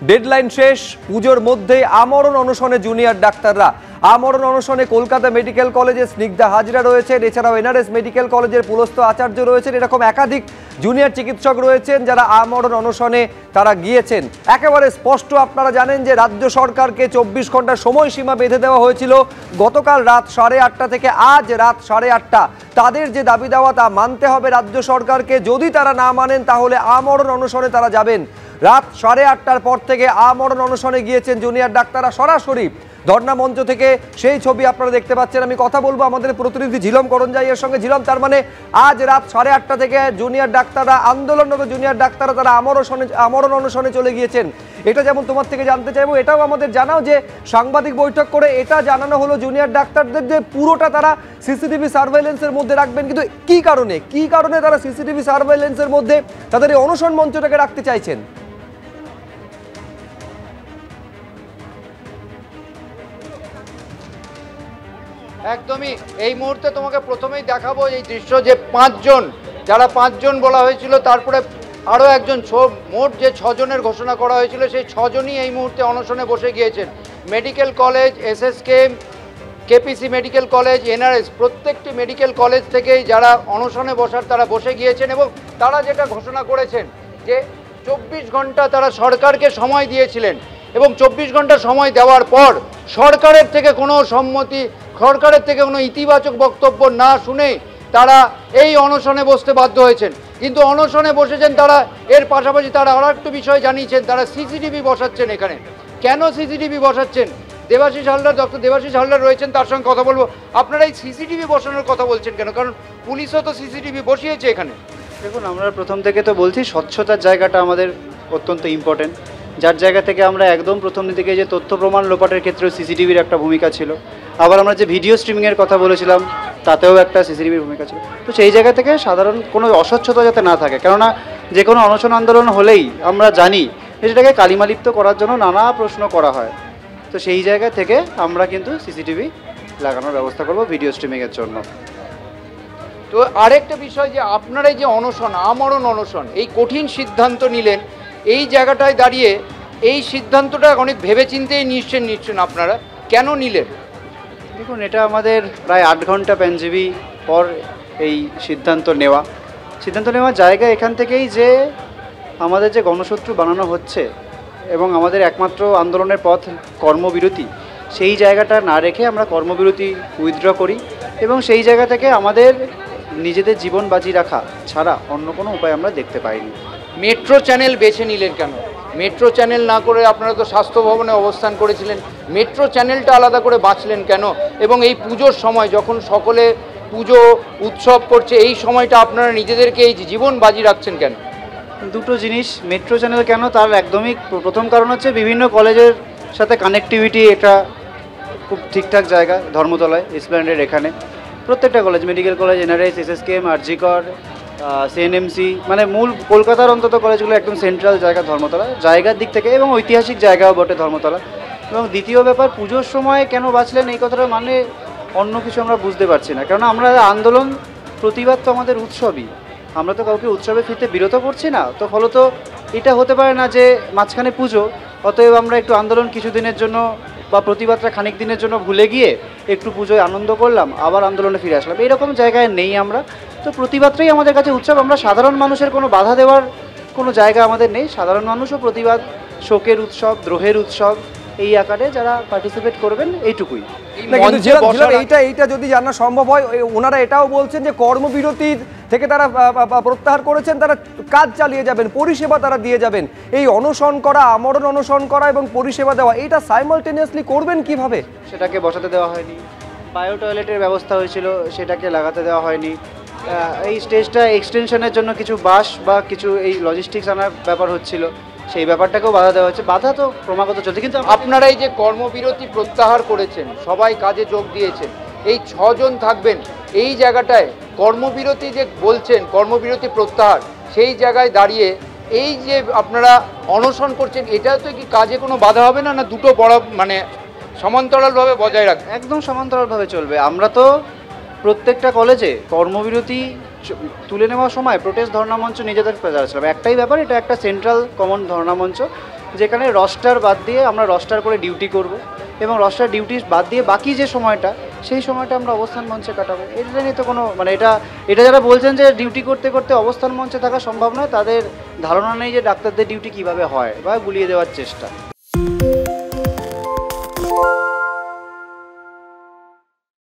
Deadline শেষ, পুজোর মধ্যেই আমরণ অনশনে জুনিয়র ডাক্তাররা। আমরণ অনশনে কলকাতা মেডিকেল কলেজের স্নিগ্ধা হাজরা রয়েছেন, এছাড়াও এনআরএস মেডিকেল কলেজের পুলস্ত আচার্য রয়েছেন, এরকম একাধিক জুনিয়র চিকিৎসক রয়েছেন যারা আমরণ অনশনে তারা গিয়েছেন। একেবারে স্পষ্ট আপনারা জানেন যে রাজ্য সরকারকে 24 ঘন্টার সময়সীমা বেঁধে দেওয়া হয়েছিল গতকাল রাত 8:30 থেকে আজ রাত 8:30। তাদের যে দাবি দেওয়া তা মানতে হবে রাজ্য সরকারকে, যদি তারা না মানেন তাহলে আমরণ অনশনে তারা যাবেন। রাত 8:30টার পর থেকে আমরণ অনশনে গিয়েছেন জুনিয়র ডাক্তাররা। সরাসরি ধর্ণা মঞ্চ থেকে সেই ছবি আপনারা দেখতে পাচ্ছেন। আমি কথা বলবো আমাদের প্রতিনিধি ঝিলম করঞ্জাইয়ের সঙ্গে। ঝিলম, তার মানে আজ রাত 8:30 থেকে জুনিয়র ডাক্তাররা, আন্দোলনরত জুনিয়র ডাক্তাররা তারা আমরণ অনশনে চলে গিয়েছেন। এটা যেমন তোমার থেকে জানতে চাইবো, এটাও আমাদের জানাও যে সাংবাদিক বৈঠক করে এটা জানানো হলো জুনিয়র ডাক্তারদের যে পুরোটা তারা সিসিটিভি সার্ভেইলেন্সের মধ্যে রাখবেন, কিন্তু কি কারণে তারা সিসিটিভি সার্ভেইলেন্সের মধ্যে তাদের এই অনশন মঞ্চটাকে রাখতে চাইছেন? একদমই এই মুহূর্তে তোমাকে প্রথমেই দেখাবো এই দৃশ্য, যে যারা পাঁচজন বলা হয়েছিল, তারপরে আরও একজন, মোট যে 6 জনের ঘোষণা করা হয়েছিল সেই 6 জনই এই মুহূর্তে অনশনে বসে গিয়েছেন। Medical college, SSKM, KPC medical college, NRS, প্রত্যেকটি মেডিকেল কলেজ থেকেই যারা অনশনে বসার তারা বসে গিয়েছেন এবং তারা যেটা ঘোষণা করেছেন যে 24 ঘন্টা তারা সরকারকে সময় দিয়েছিলেন এবং 24 ঘন্টা সময় দেওয়ার পর সরকারের থেকে কোনো সম্মতি, সরকারের থেকে কোনো ইতিবাচক বক্তব্য না শুনে তারা এই অনশনে বসতে বাধ্য হয়েছেন। কিন্তু অনশনে বসেছেন তারা, এর পাশাপাশি তারা আরও একটু বিষয় জানিয়েছেন, তারা সিসিটিভি বসাচ্ছেন এখানে। কেন সিসিটিভি বসাচ্ছেন? দেবাশিস হালদার, ডক্টর দেবাশিস হালদার রয়েছেন, তার সঙ্গে কথা বলবো। আপনারা এই সিসিটিভি বসানোর কথা বলছেন কেন? কারণ পুলিশও তো সিসিটিভি বসিয়েছে এখানে। দেখুন, আমরা প্রথম থেকে তো বলছি স্বচ্ছতার জায়গাটা আমাদের অত্যন্ত ইম্পর্টেন্ট, যার জায়গা থেকে আমরা একদম প্রথম দিকে যে তথ্য প্রমাণ লোপাটের ক্ষেত্রেও সিসিটিভির একটা ভূমিকা ছিল, আবার আমরা যে ভিডিও স্ট্রিমিংয়ের কথা বলেছিলাম তাতেও একটা সিসিটিভির ভূমিকা ছিল। তো সেই জায়গা থেকে সাধারণ কোনো অস্বচ্ছতা যাতে না থাকে, কেননা যে কোনো অনশন আন্দোলন হলেই আমরা জানি যে সেটাকে কালিমালিপ্ত করার জন্য নানা প্রশ্ন করা হয়। তো সেই জায়গা থেকে আমরা কিন্তু সিসিটিভি লাগানোর ব্যবস্থা করব ভিডিও স্ট্রিমিংয়ের জন্য। তো আরেকটা বিষয়, যে আপনারা এই যে অনশন, আমরণ অনশন, এই কঠিন সিদ্ধান্ত নিলেন, এই জায়গাটায় দাঁড়িয়ে এই সিদ্ধান্তটা অনেক ভেবেচিন্তেই নিচ্ছেন আপনারা, কেন নিলেন? দেখুন, এটা আমাদের প্রায় 8 ঘন্টা পেনজিবি পর এই সিদ্ধান্ত নেওয়ার জায়গা এখান থেকেই, যে আমাদের যে গণশত্রু বানানো হচ্ছে এবং আমাদের একমাত্র আন্দোলনের পথ কর্মবিরতি, সেই জায়গাটা না রেখে আমরা কর্মবিরতি উইথড্র করি এবং সেই জায়গা থেকে আমাদের নিজেদের জীবন বাজি রাখা ছাড়া অন্য কোনো উপায় আমরা দেখতে পাইনি। মেট্রো চ্যানেল বেছে নিলেন কেন? মেট্রো চ্যানেল না করে আপনারা তো স্বাস্থ্য ভবনে অবস্থান করেছিলেন, মেট্রো চ্যানেলটা আলাদা করে বাঁচলেন কেন? এবং এই পুজোর সময় যখন সকলে পুজো উৎসব করছে, এই সময়টা আপনারা নিজেদেরকে এই জীবন বাজি রাখছেন কেন? দুটো জিনিস। মেট্রো চ্যানেল কেন, তার একদমই প্রথম কারণ হচ্ছে বিভিন্ন কলেজের সাথে কানেক্টিভিটি। এটা খুব ঠিকঠাক জায়গা, ধর্মতলায়, এসপ্ল্যানেডের এখানে প্রত্যেকটা college, medical college, NRS, SSKM, RG Kar, CNMC, মানে মূল কলকাতার অন্তত কলেজগুলো একদম সেন্ট্রাল জায়গা ধর্মতলা, জায়গার দিক থেকে এবং ঐতিহাসিক জায়গাও বটে ধর্মতলা। এবং দ্বিতীয় ব্যাপার, পুজোর সময় কেন বাঁচলেন এই কথাটা, মানে অন্য কিছু আমরা বুঝতে পারছি না। কারণ আমরা আন্দোলন, প্রতিবাদ তো আমাদের উৎসবই, আমরা তো কাউকে উৎসবে ফিরতে বিরত করছি না। তো ফলত এটা হতে পারে না যে মাঝখানে পুজো, অতএব আমরা একটু আন্দোলন কিছুদিনের জন্য বা প্রতিবাদটা খানিক দিনের জন্য ভুলে গিয়ে একটু পুজোয় আনন্দ করলাম, আবার আন্দোলনে ফিরে আসলাম, এরকম জায়গায় নেই আমরা। তো প্রতিবাদটাই আমাদের কাছে উৎসব। আমরা সাধারণ মানুষের কোনো বাধা দেওয়ার কোনো জায়গা আমাদের নেই। সাধারণ মানুষও প্রতিবাদ, শোকের উৎসব, দ্রোহের উৎসব, এই আকারে যারা পার্টিসিপেট করবেন, এইটুকুই। এইটা যদি জানা সম্ভব হয়, ওনারা এটাও বলছেন যে কর্মবিরতি থেকে তারা প্রত্যাহার করেছেন, তারা কাজ চালিয়ে যাবেন, পরিষেবা তারা দিয়ে যাবেন। এই অনশন করা, আমরণ অনশন করা এবং পরিষেবা দেওয়া, এটা সাইমালটেনিয়াসলি করবেন কিভাবে? সেটাকে বসাতে দেওয়া হয়নি। বায়ো টয়লেটের ব্যবস্থা হয়েছিল, সেটাকে লাগাতে দেওয়া হয়নি। এই স্টেজটা এক্সটেনশনের জন্য কিছু বাস বা কিছু এই লজিস্টিক্স আনার ব্যাপার হচ্ছিল, সেই ব্যাপারটাকেও বাধা দেওয়া হচ্ছে। বাধা তো ক্রমাগত চলছে। কিন্তু আপনারা এই যে কর্মবিরতি প্রত্যাহার করেছেন, সবাই কাজে যোগ দিয়েছেন, এই 6 জন থাকবেন এই জায়গাটায়, কর্মবিরতি যে বলছেন, কর্মবিরতি প্রত্যাহার, সেই জায়গায় দাঁড়িয়ে এই যে আপনারা অনশন করছেন, এটা তো কি কাজে কোনো বাধা হবে না? না দুটো বড় মানে সমান্তরালভাবে বজায় রাখবে? একদম সমান্তরালভাবে চলবে। আমরা তো প্রত্যেকটা কলেজে কর্মবিরতি তুলে নেওয়ার সময় প্রোটেস্ট ধর্ণা মঞ্চ নিজেদের প্রচার ছিল, একটাই ব্যাপার, এটা একটা সেন্ট্রাল কমন ধর্ণা মঞ্চ, যেখানে রস্টার বাদ দিয়ে আমরা রস্টার করে ডিউটি করব এবং রস্টার ডিউটি বাদ দিয়ে বাকি যে সময়টা সেই সময়টা আমরা অবস্থান মঞ্চে কাটাবো। এটা নিয়ে তো কোনো মানে এটা যারা বলছেন যে ডিউটি করতে করতে অবস্থান মঞ্চে থাকা সম্ভব নয়, তাদের ধারণা নেই যে ডাক্তারদের ডিউটি কীভাবে হয় বা গুলিয়ে দেওয়ার চেষ্টা।